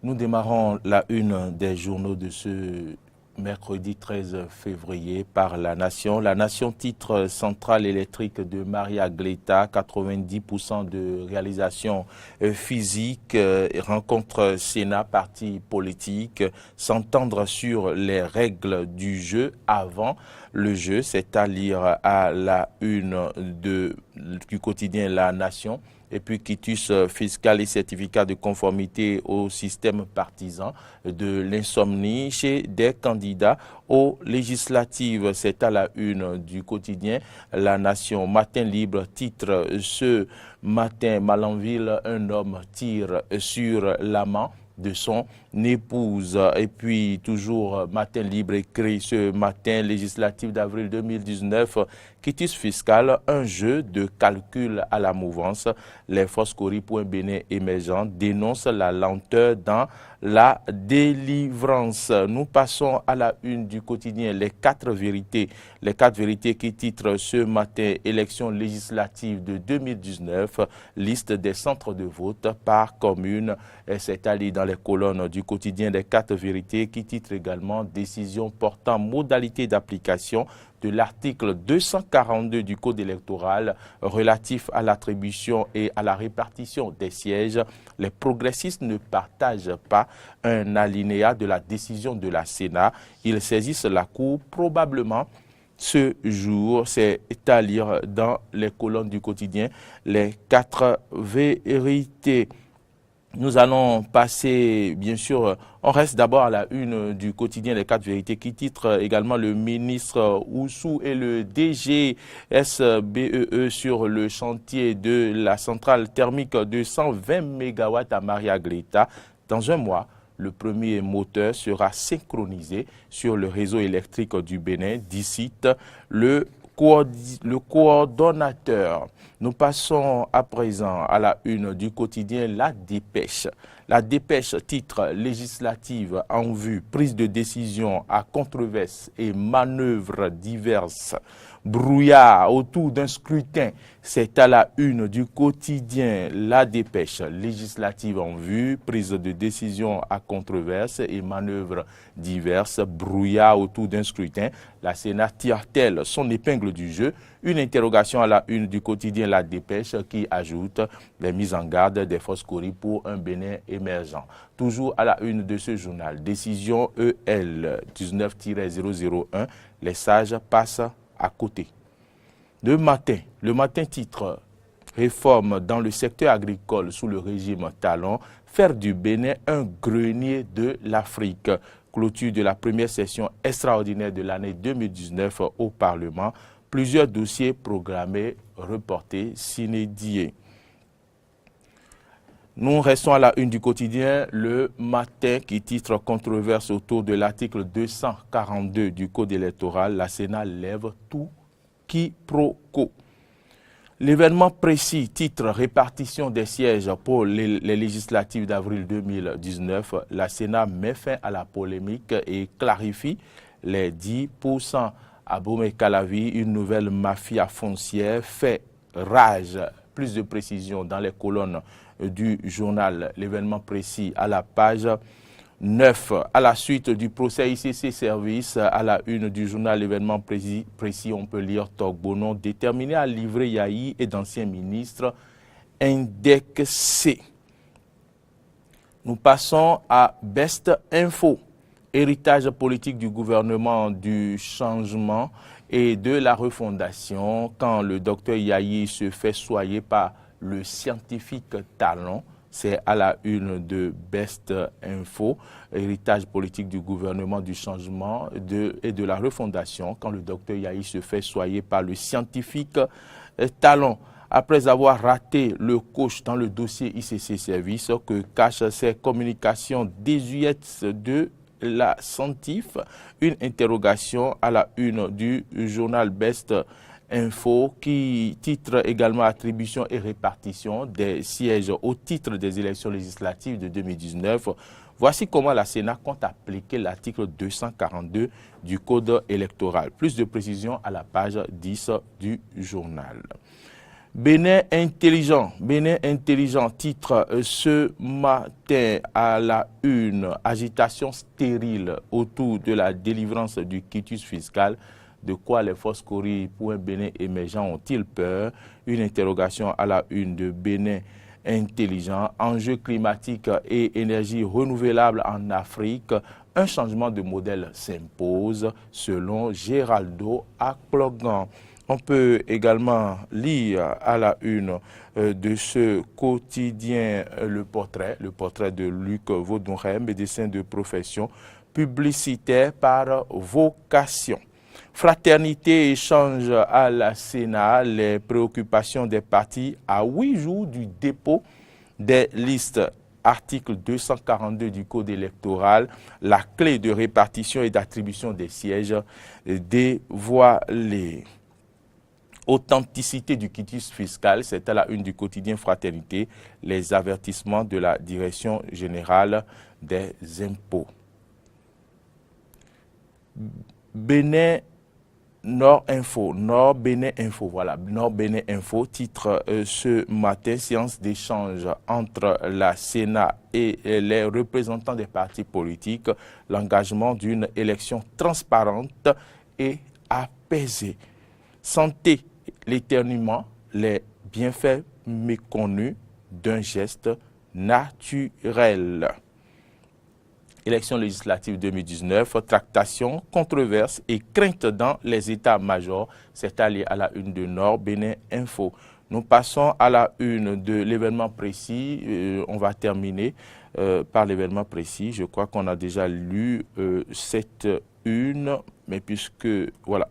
Nous démarrons la une des journaux de ce mercredi 13 février par La Nation. La Nation titre centrale électrique de Maria Gleta, 90% de réalisation physique, rencontre Sénat, parti politique, s'entendre sur les règles du jeu avant le jeu. C'est à lire à la une du quotidien La Nation. Et puis quitus fiscal et certificat de conformité au système partisan, de l'insomnie chez des candidats aux législatives. C'est à la une du quotidien La Nation. Matin libre titre ce matin Malanville, un homme tire sur l'amant de son épouse. Et puis toujours Matin libre écrit ce matin législatif d'avril 2019, quitus fiscal, un jeu de calcul à la mouvance. Les Foscori pour un Bénin émergent dénoncent la lenteur dans la délivrance. Nous passons à la une du quotidien Les quatre vérités qui titrent ce matin élections législatives de 2019, liste des centres de vote par commune. C'est à lire dans les colonnes du quotidien Les quatre vérités qui titre également décision portant modalité d'application de l'article 242 du Code électoral relatif à l'attribution et à la répartition des sièges. Les progressistes ne partagent pas un alinéa de la décision de la Sénat. Ils saisissent la Cour probablement ce jour. C'est à lire dans les colonnes du quotidien Les quatre vérités. Nous allons passer, bien sûr, on reste d'abord à la une du quotidien Les quatre vérités qui titre également le ministre Oussou et le DGSBEE sur le chantier de la centrale thermique de 120 MW à Maria Gleta. Dans un mois, le premier moteur sera synchronisé sur le réseau électrique du Bénin, d'ici le coordonnateur. Nous passons à présent à la une du quotidien La Dépêche. La Dépêche titre législative en vue, prise de décision à controverse et manœuvres diverses. Brouillard autour d'un scrutin, c'est à la une du quotidien La Dépêche. Législative en vue, prise de décision à controverse et manœuvres diverses. Brouillard autour d'un scrutin. La Sénat tire-t-elle son épingle du jeu? Une interrogation à la une du quotidien La Dépêche qui ajoute les mises en garde des Foscori pour un Bénin émergent. Toujours à la une de ce journal, décision EL 19-001, les sages passent à côté. Le matin titre réforme dans le secteur agricole sous le régime Talon, faire du Bénin un grenier de l'Afrique. Clôture de la première session extraordinaire de l'année 2019 au Parlement. Plusieurs dossiers programmés, reportés, sine die. Nous restons à la une du quotidien Le Matin qui titre controverse autour de l'article 242 du Code électoral. La Sénat lève tout quiproquo. L'événement précis titre répartition des sièges pour les législatives d'avril 2019. La Sénat met fin à la polémique et clarifie les 10%. À Bomey-Calavi, une nouvelle mafia foncière fait rage. Plus de précisions dans les colonnes du journal. L'événement précis à la page 9. À la suite du procès ICC Service, à la une du journal L'événement précis, on peut lire Togbonon déterminé à livrer Yahi et d'anciens ministres indexés. Nous passons à Best Info. Héritage politique du gouvernement du changement et de la refondation quand le docteur Yahi se fait soigner par le scientifique Talon. C'est à la une de Best Info, héritage politique du gouvernement du changement et de la refondation quand le docteur Yahi se fait soigner par le scientifique Talon. Après avoir raté le coach dans le dossier ICC Service que cachent ses communications désuètes de la Santif, une interrogation à la une du journal Best Info qui titre également attribution et répartition des sièges au titre des élections législatives de 2019. Voici comment la Sénat compte appliquer l'article 242 du Code électoral. Plus de précisions à la page 10 du journal. Bénin intelligent, titre ce matin à la une, agitation stérile autour de la délivrance du quitus fiscal. De quoi les forces Cori pour un Bénin émergent ont-ils peur? Une interrogation à la une de Bénin intelligent, enjeux climatiques et énergie renouvelable en Afrique. Un changement de modèle s'impose selon Géraldo Akplogan. On peut également lire à la une de ce quotidien le portrait de Luc Vaudourin, médecin de profession, publicitaire par vocation. Fraternité échange à la Sénat les préoccupations des partis à 8 jours du dépôt des listes. Article 242 du Code électoral, la clé de répartition et d'attribution des sièges dévoilée. Authenticité du quitus fiscal, c'est à la une du quotidien Fraternité, les avertissements de la Direction générale des impôts. Bénin Nord Bénin Info, titre ce matin, séance d'échange entre la Sénat et les représentants des partis politiques, l'engagement d'une élection transparente et apaisée. Santé, l'éternuement, les bienfaits méconnus d'un geste naturel. Élections législatives 2019, tractation, controverse et crainte dans les états-majors. C'est allié à la une de Nord Bénin Info. Nous passons à la une de l'événement précis. On va terminer par l'événement précis. Je crois qu'on a déjà lu cette une, mais puisque, voilà,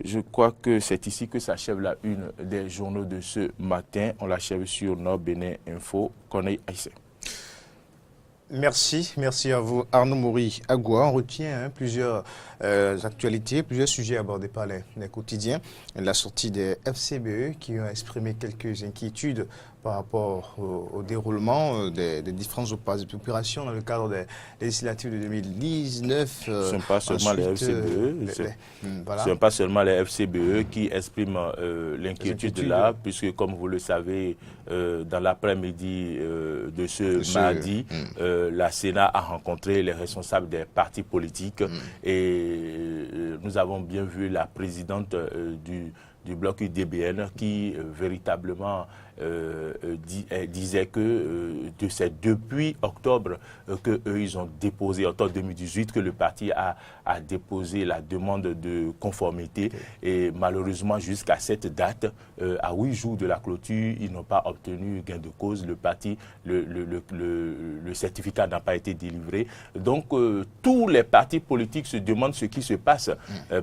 je crois que c'est ici que s'achève la une des journaux de ce matin. On l'achève sur Nord Bénin Info. Corneille Aïssé. Merci à vous Arnaud Mori Agua. On retient plusieurs actualités, plusieurs sujets abordés par les quotidiens. La sortie des FCBE qui ont exprimé quelques inquiétudes par rapport au déroulement des différentes opérations dans le cadre des législatives de 2019. Ce ne sont pas seulement les FCBE, ce ne sont pas seulement les FCBE qui expriment l'inquiétude là, puisque comme vous le savez, dans l'après-midi de ce mardi, la Sénat a rencontré les responsables des partis politiques et nous avons bien vu la présidente du bloc UDBN qui véritablement disait que c'est depuis octobre ils ont déposé, octobre 2018, que le parti a déposé la demande de conformité et malheureusement jusqu'à cette date, à 8 jours de la clôture, ils n'ont pas obtenu gain de cause. Le parti, le certificat n'a pas été délivré. Donc tous les partis politiques se demandent ce qui se passe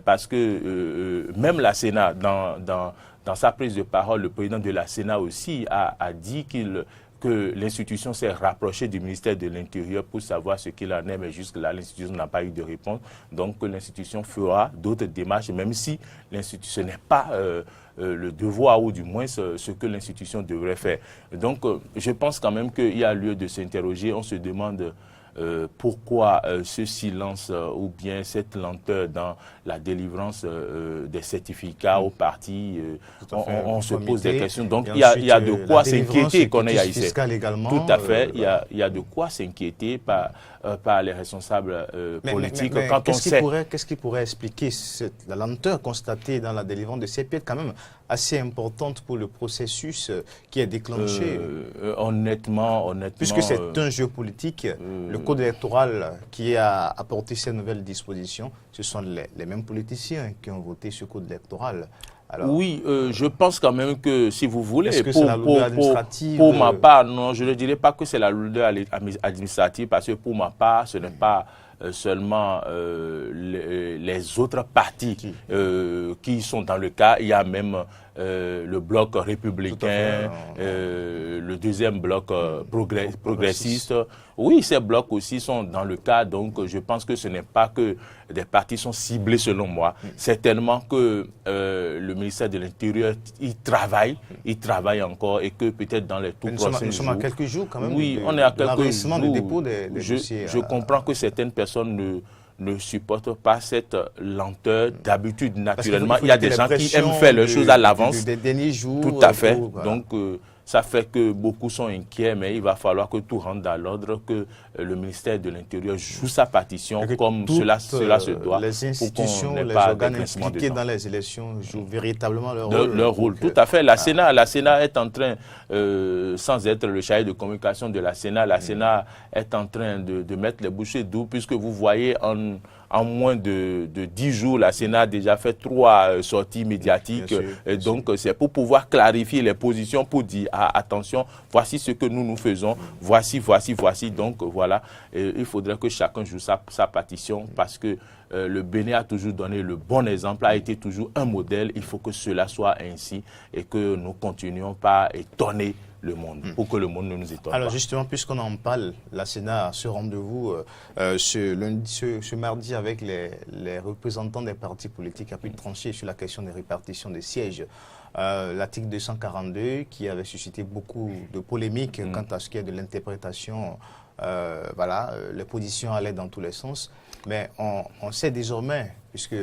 parce que même la Sénat, dans sa prise de parole, le président de la Sénat aussi a dit que l'institution s'est rapprochée du ministère de l'Intérieur pour savoir ce qu'il en est, mais jusque-là, l'institution n'a pas eu de réponse. Donc, l'institution fera d'autres démarches, même si l'institution n'est pas le devoir, ou du moins ce que l'institution devrait faire. Donc, je pense quand même qu'il y a lieu de s'interroger. On se demande pourquoi ce silence ou bien cette lenteur dans la délivrance des certificats aux partis. On se pose des questions. Donc, il y a de quoi s'inquiéter qu'on ait ici. Tout à fait. Il y a de quoi s'inquiéter par les responsables politiques. Qu'est-ce qui pourrait expliquer la lenteur constatée dans la délivrance de ces pièces quand même assez importante pour le processus qui est déclenché? Honnêtement... Puisque c'est un jeu politique, le code électoral qui a apporté ces nouvelles dispositions, ce sont les mêmes politiciens qui ont voté ce code électoral. Alors, oui, je pense quand même que, si vous voulez, pour ma part, non, je ne dirais pas que c'est la lourdeur administrative, parce que pour ma part, ce n'est pas seulement les autres partis qui sont dans le cas. Il y a même le bloc républicain, le deuxième bloc progressiste. Oui, ces blocs aussi sont dans le cas, donc je pense que ce n'est pas que des partis sont ciblés selon moi. Certainement que le ministère de l'Intérieur, il travaille encore et que peut-être dans les tout prochains jours... Nous sommes à quelques jours quand même. Oui, on est à quelques jours. Du dépôt des dossiers. Je comprends que certaines personnes ne supportent pas cette lenteur. D'habitude, naturellement, il y a des gens qui aiment faire les choses à l'avance. Des derniers jours. Tout à fait. Voilà. Donc, ça fait que beaucoup sont inquiets, mais il va falloir que tout rentre dans l'ordre, que le ministère de l'Intérieur joue sa partition comme cela se doit. Les institutions, les organes impliqués dans les élections jouent véritablement leur rôle. Leur rôle, tout à fait. La Sénat est en train, sans être le chargé de communication de la Sénat est en train de mettre les bouchées doubles, puisque vous voyez en moins de 10 jours, la Sénat a déjà fait 3 sorties médiatiques. Et donc, c'est pour pouvoir clarifier les positions, pour dire, attention, voici ce que nous faisons, voici. Donc, voilà, et il faudrait que chacun joue sa partition, parce que le Bénin a toujours donné le bon exemple, a été toujours un modèle. Il faut que cela soit ainsi et que nous continuions pas étonner le monde, pour que le monde ne nous étonne pas. Alors justement, puisqu'on en parle, la Sénat a ce rendez-vous ce mardi avec les représentants des partis politiques, a pu trancher sur la question des répartitions des sièges. L'article 242 qui avait suscité beaucoup de polémiques quant à ce qui est de l'interprétation, les positions allaient dans tous les sens, mais on sait désormais, puisque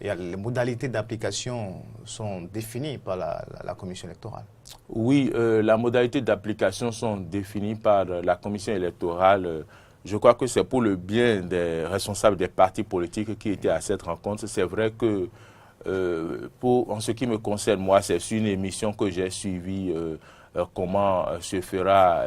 les modalités d'application sont définies par la commission électorale. Oui, les modalités d'application sont définies par la commission électorale. Je crois que c'est pour le bien des responsables des partis politiques qui étaient à cette rencontre. C'est vrai que, en ce qui me concerne, moi, c'est une émission que j'ai suivie, comment se fera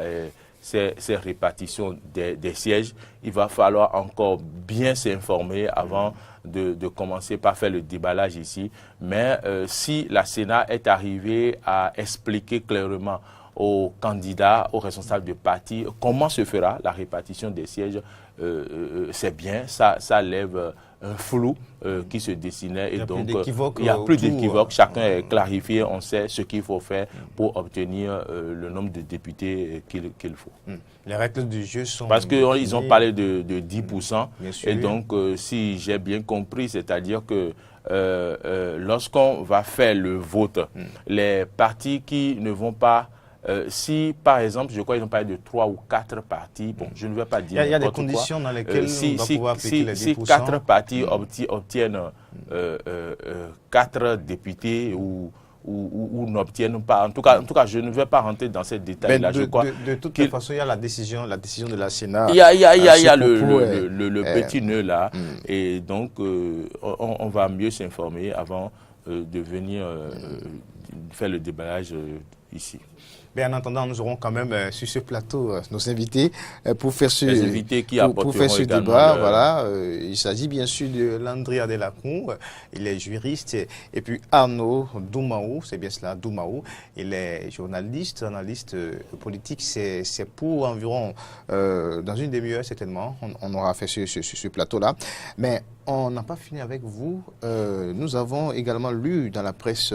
ces répartitions des sièges. Il va falloir encore bien s'informer avant de commencer par faire le déballage ici. Mais si la Sénat est arrivée à expliquer clairement aux candidats, aux responsables de parti, comment se fera la répartition des sièges, c'est bien, ça lève un flou qui se dessinait, et donc il n'y a plus d'équivoque, chacun est clarifié, on sait ce qu'il faut faire pour obtenir le nombre de députés qu'il faut. Les règles du jeu sont... Parce qu'ils ont parlé de 10%, et donc si j'ai bien compris, c'est-à-dire que lorsqu'on va faire le vote, les partis qui ne vont pas... si, par exemple, je crois qu'ils ont parlé de 3 ou 4 partis, bon, je ne vais pas dire. Il y a des conditions dans lesquelles on va pouvoir appliquer les 10%. Si 4 partis obtiennent 4 députés ou n'obtiennent pas, en tout cas, je ne vais pas rentrer dans ces détails-là. De toute façon, il y a la décision de la Sénat. Il y a le petit nœud là, et donc on va mieux s'informer avant de venir faire le déballage ici. Mais en attendant, nous aurons quand même sur ce plateau nos invités pour faire ce, débat. Il s'agit bien sûr de Landry Adelakoum, il est juriste, et puis Arnaud Doumaou, c'est bien cela, Doumaou, il est journaliste, analyste politique. C'est pour environ, dans une demi-heure certainement, on aura fait ce plateau-là. Mais on n'a pas fini avec vous. Nous avons également lu dans la presse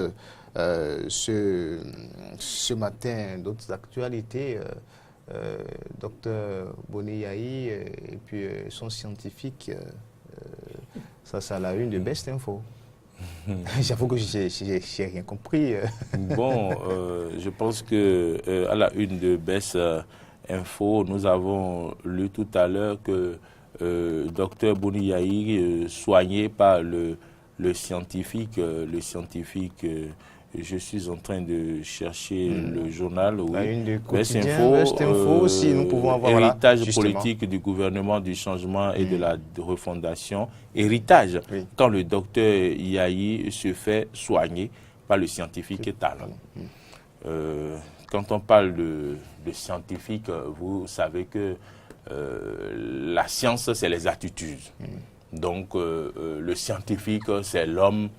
ce matin d'autres actualités, Dr Boni Yayi et puis son scientifique, ça c'est à la une de Best Info. J'avoue que j'ai rien compris. Bon, je pense que à la une de Best Info, nous avons lu tout à l'heure que Dr Boni Yayi, soigné par le scientifique, je suis en train de chercher le journal. Oui. La une du quotidien, Best Info, si nous pouvons avoir héritage politique du gouvernement du changement et de la refondation. Héritage, quand le docteur Yayi se fait soigner par le scientifique talent. Quand on parle de scientifique, vous savez que la science, c'est les attitudes. Donc, le scientifique, c'est l'homme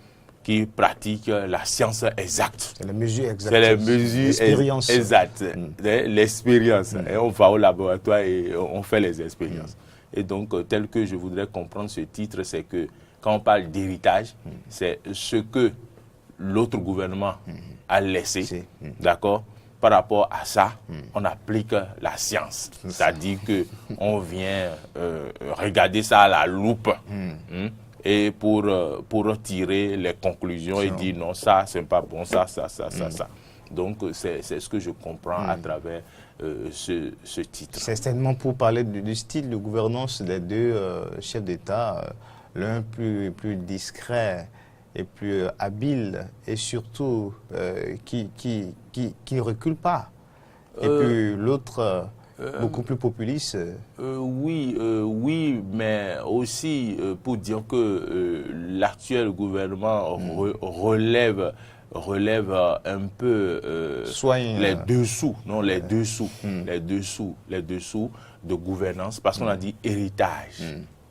qui pratique la science exacte. C'est les mesures exactes. C'est les mesures exactes. L'expérience. Et on va au laboratoire et on fait les expériences. Et donc, tel que je voudrais comprendre ce titre, c'est que quand on parle d'héritage, c'est ce que l'autre gouvernement a laissé, d'accord? Par rapport à ça, on applique la science. C'est-à-dire qu'on vient regarder ça à la loupe. Et pour tirer les conclusions et dire non, ça, c'est pas bon, ça. Donc, c'est ce que je comprends à travers ce titre. C'est certainement pour parler du style de gouvernance des deux chefs d'État, l'un plus discret et plus habile, et surtout qui ne recule pas. Et puis l'autre, beaucoup plus populiste. Oui, mais aussi pour dire que l'actuel gouvernement relève un peu les dessous de gouvernance, parce qu'on a dit héritage.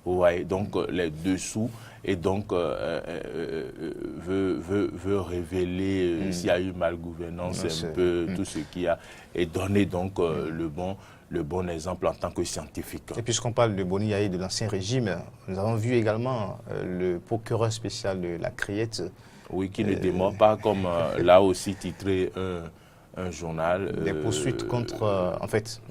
Vous voyez, donc les dessous, et donc veut révéler s'il y a eu malgouvernance, un peu tout ce qu'il y a, et donner donc le bon exemple en tant que scientifique. Et puisqu'on parle de Boni Yaye de l'ancien régime, nous avons vu également le procureur spécial de la Criette. Oui, qui ne démord pas, comme là aussi titré un journal. Des poursuites contre, en fait,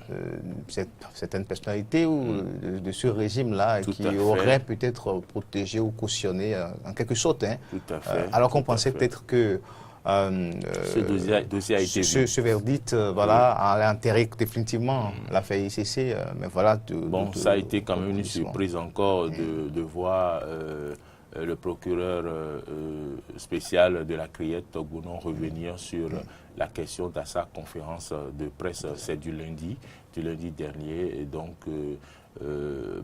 certaines personnalités de ce régime-là qui auraient peut-être protégé ou cautionné, en quelque sorte. Hein, tout à fait. Alors qu'on pensait peut-être que ce dossier a été vu. Ce verdict, voilà, a enterré définitivement l'affaire ICC. Mais voilà. Ça a été quand même une surprise encore de voir le procureur spécial de la Criette, Gounon, revenir sur la question de sa conférence de presse. C'est du lundi dernier, et donc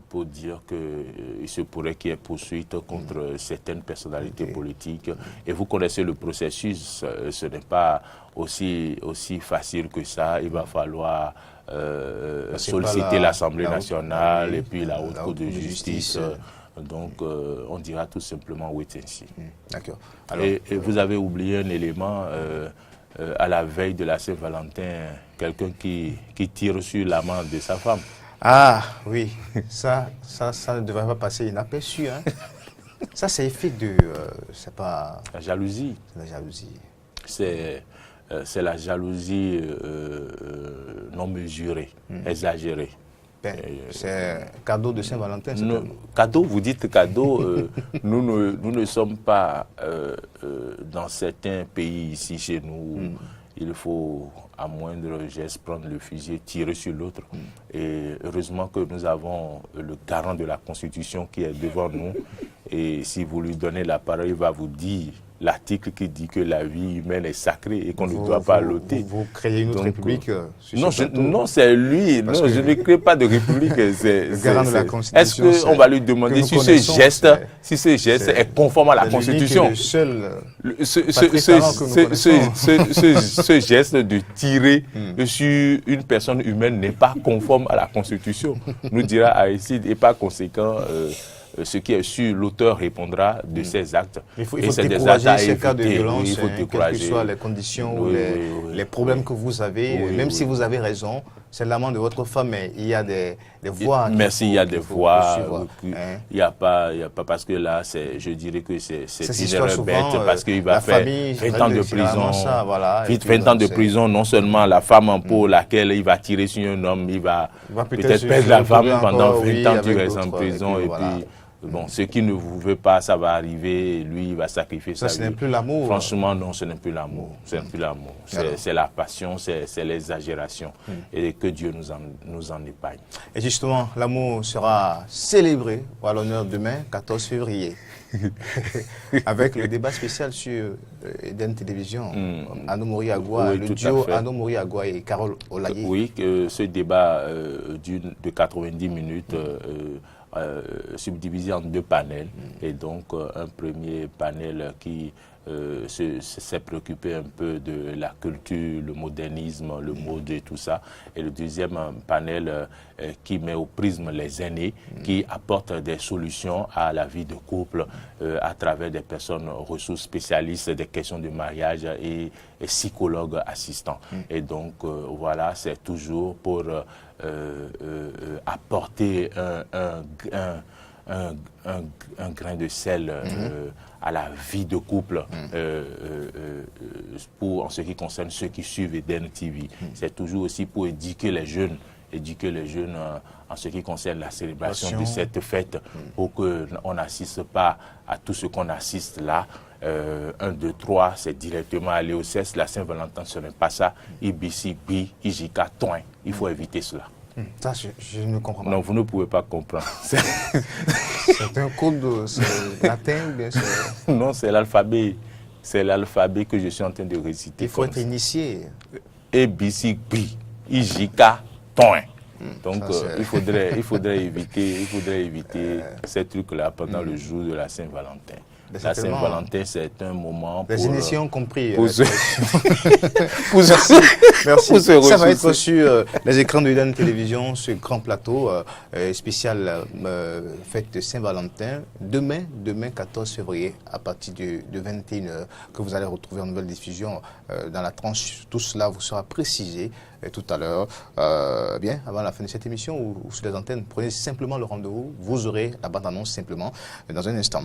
pour dire qu'il se pourrait qu'il y ait poursuite contre certaines personnalités politiques. Et vous connaissez le processus, ce n'est pas aussi facile que ça. Il va falloir solliciter l'Assemblée nationale et puis la Haute Cour de justice. Donc, on dira tout simplement wait and see. D'accord. Et vous avez oublié un élément, à la veille de la Saint-Valentin, quelqu'un qui tire sur l'amant de sa femme. Ah, oui, ça ne devrait pas passer inaperçu. Hein. Ça, c'est effet de... c'est pas... La jalousie. C'est la jalousie. C'est la jalousie non mesurée, exagérée. C'est cadeau de Saint-Valentin. Cadeau, vous dites cadeau, nous ne sommes pas dans certains pays ici chez nous. Il faut, à moindre geste, prendre le fusil, tirer sur l'autre. Et heureusement que nous avons le garant de la Constitution qui est devant nous. Et si vous lui donnez la parole, il va vous dire l'article qui dit que la vie humaine est sacrée et qu'on ne doit pas l'ôter. Vous créez une autre république non, c'est lui. Non, je ne crée pas de république. Le garant de la Constitution. Est-ce qu'on va lui demander si ce geste est conforme à la Constitution? Ce geste de tirer sur une personne humaine n'est pas conforme à la Constitution, nous dira Aristide, et par conséquent, ce qui est sûr, l'auteur répondra de ses actes. Il faut décourager ces cas de violence, quelles que soient les conditions ou les problèmes que vous avez. Même si vous avez raison, c'est l'amant de votre femme, mais il y a des voies. Merci, il y a des voies. Il n'y a pas, parce que là, je dirais que c'est une erreur bête, parce qu'il va faire 20 ans de prison. 20 ans de prison, non seulement la femme pour laquelle il va tirer sur un homme, il va peut-être perdre la femme pendant 20 ans, tu restes en prison, et puis... Bon, ce qui ne vous veut pas, ça va arriver, lui, il va sacrifier sa vie. Ça, ce n'est plus l'amour. Franchement, non, ce n'est plus l'amour. C'est la passion, c'est l'exagération. Et que Dieu nous en épargne. Et justement, l'amour sera célébré à l'honneur demain, 14 février. Avec le débat spécial sur Eden Télévision, Anno Mori Agua, le duo Anno Mori Agua et Carole Olaye. Oui, ce débat de 90 minutes subdivisé en deux panels, et donc un premier panel qui s'est préoccupé un peu de la culture, le modernisme, le mode et tout ça, et le deuxième panel qui met au prisme les aînés, qui apporte des solutions à la vie de couple à travers des personnes ressources spécialistes des questions de mariage et psychologues assistants. Et donc voilà, c'est toujours pour apporter un grain de sel à la vie de couple en ce qui concerne ceux qui suivent Eden TV. C'est toujours aussi pour éduquer les jeunes éduquer les jeunes en ce qui concerne la célébration de cette fête pour qu'on n'assiste pas à tout ce qu'on assiste là. 1, 2, 3, c'est directement aller au CES. La Saint-Valentin, ce n'est pas ça. IBC, BI, IJK, Toin. Il faut éviter cela. Ça, je ne comprends pas. Non, vous ne pouvez pas comprendre. C'est un code latin ou bien c'est... Non, c'est l'alphabet. C'est l'alphabet que je suis en train de réciter. Il faut être initié. IBC, BI, IJK, Toin. Donc, il faudrait éviter ces trucs-là pendant le jour de la Saint-Valentin. La Saint-Valentin, c'est un moment pour... Les initiés compris. Merci. Ça va être sur les écrans de Eden Télévision, ce grand plateau spécial fête de Saint-Valentin. Demain, 14 février, à partir de 21h, que vous allez retrouver en nouvelle diffusion dans la tranche. Tout cela vous sera précisé tout à l'heure, bien avant la fin de cette émission ou sur les antennes. Prenez simplement le rendez-vous. Vous aurez la bande-annonce simplement dans un instant.